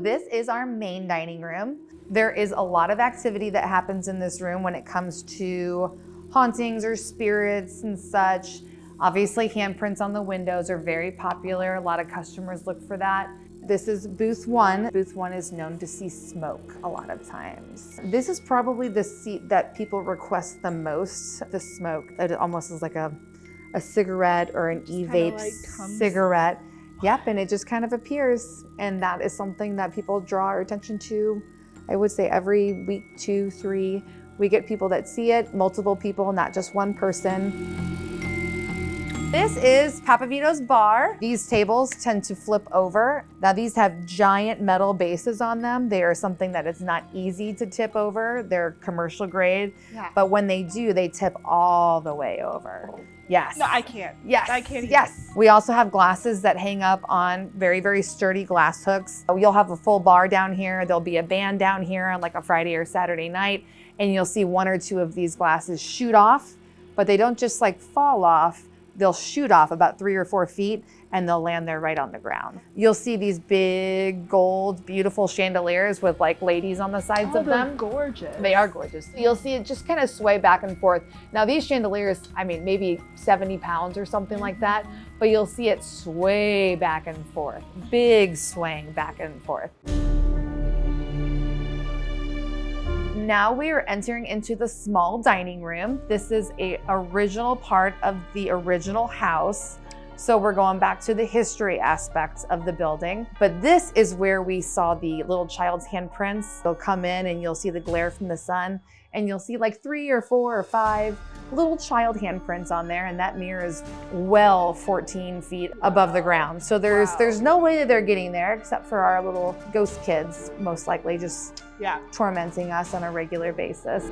this is our main dining room. There is a lot of activity that happens in this room when it comes to hauntings or spirits and such. Obviously, handprints on the windows are very popular. A lot of customers look for that. This is booth 1. Booth 1 is known to see smoke a lot of times. This is probably the seat that people request the most, the smoke. It almost is like a cigarette or an e-vape like cigarette. Yep, and it just kind of appears. And that is something that people draw our attention to. I would say every week, 2, 3, we get people that see it, multiple people, not just one person. This is Papa Vito's bar. These tables tend to flip over. Now these have giant metal bases on them. They are something that is not easy to tip over. They're commercial grade, but when they do, they tip all the way over. Yes. No, I can't. Yes. I can't. Yes. We also have glasses that hang up on very, very sturdy glass hooks. You'll have a full bar down here. There'll be a band down here on like a Friday or Saturday night, and you'll see 1 or 2 of these glasses shoot off, but they don't just like fall off. They'll shoot off about 3 or 4 feet and they'll land there right on the ground. You'll see these big gold, beautiful chandeliers with like ladies on the sides of them. They're gorgeous. They are gorgeous. You'll see it just kind of sway back and forth. Now these chandeliers, I mean, maybe 70 pounds or something like that, but you'll see it sway back and forth. Big swaying back and forth. Now we are entering into the small dining room. This is an original part of the original house. So we're going back to the history aspects of the building. But this is where we saw the little child's handprints. They'll come in and you'll see the glare from the sun and you'll see like 3 or 4 or 5 little child handprints on there, and that mirror is well 14 feet above the ground. So there's no way that they're getting there except for our little ghost kids, most likely just tormenting us on a regular basis.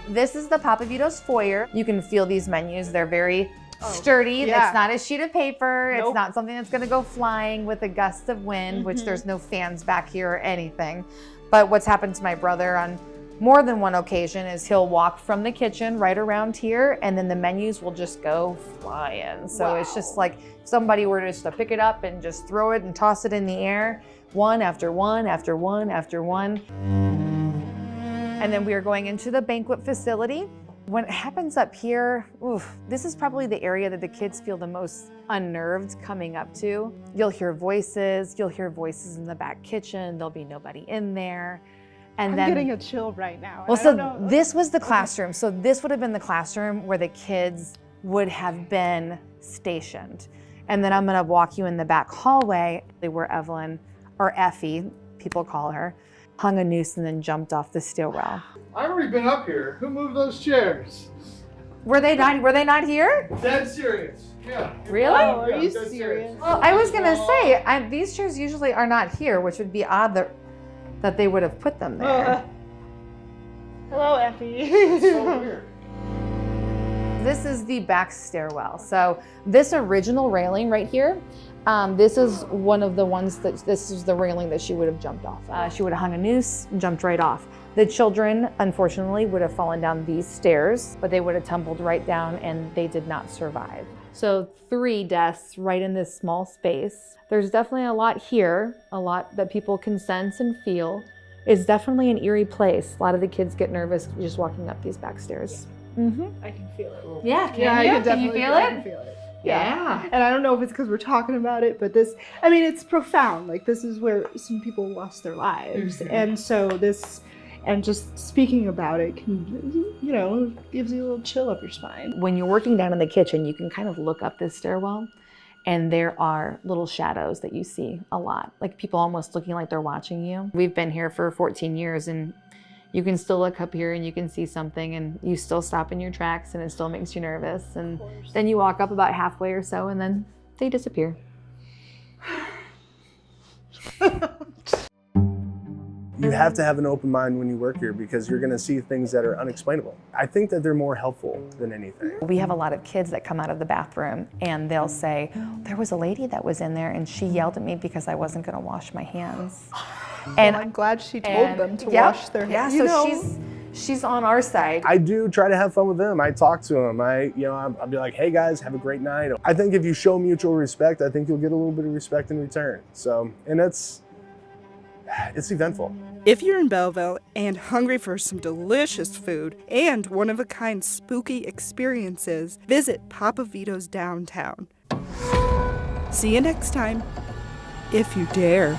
This is the Papa Vito's foyer. You can feel these menus. They're very sturdy. It's not a sheet of paper. Nope. It's not something that's gonna go flying with a gust of wind, which there's no fans back here or anything. But what's happened to my brother on more than one occasion is he'll walk from the kitchen right around here and then the menus will just go flying. So it's just like somebody were just to pick it up and just throw it and toss it in the air, one after one after one after one. And then we are going into the banquet facility. When it happens up here, this is probably the area that the kids feel the most unnerved coming up to. You'll hear voices in the back kitchen. There'll be nobody in there. And I'm getting a chill right now. Well, so this was the classroom. So this would have been the classroom where the kids would have been stationed. And then I'm gonna walk you in the back hallway where Evelyn, or Effie, people call her, hung a noose and then jumped off the stairwell. I've already been up here. Who moved those chairs? Were they not here? Dead serious. Yeah. Really? Oh, are you serious? Well, I was gonna say, these chairs usually are not here, which would be odd that they would have put them there. Hello, Effie. So weird. This is the back stairwell. So this original railing right here, this is one of the ones this is the railing that she would have jumped off. She would have hung a noose and jumped right off. The children, unfortunately, would have fallen down these stairs, but they would have tumbled right down and they did not survive. So 3 deaths right in this small space. There's definitely a lot here, a lot that people can sense and feel. It's definitely an eerie place. A lot of the kids get nervous just walking up these back stairs. I can feel it. Yeah, can you feel it? I can feel it. Yeah. And I don't know if it's because we're talking about it, but this, I mean, it's profound. Like, this is where some people lost their lives. And so this, and just speaking about it can, you know, gives you a little chill up your spine. When you're working down in the kitchen, you can kind of look up this stairwell and there are little shadows that you see a lot. Like people almost looking like they're watching you. We've been here for 14 years and you can still look up here and you can see something and you still stop in your tracks and it still makes you nervous. And then you walk up about halfway or so and then they disappear. You have to have an open mind when you work here because you're gonna see things that are unexplainable. I think that they're more helpful than anything. We have a lot of kids that come out of the bathroom and they'll say, there was a lady that was in there and she yelled at me because I wasn't gonna wash my hands. And I'm glad she told them to wash their hands. Yeah, so she's on our side. I do try to have fun with them. I talk to them. I'll be like, hey guys, have a great night. I think if you show mutual respect, I think you'll get a little bit of respect in return. So, and it's eventful. If you're in Belleville and hungry for some delicious food and one-of-a-kind spooky experiences, visit Papa Vito's downtown. See you next time, if you dare.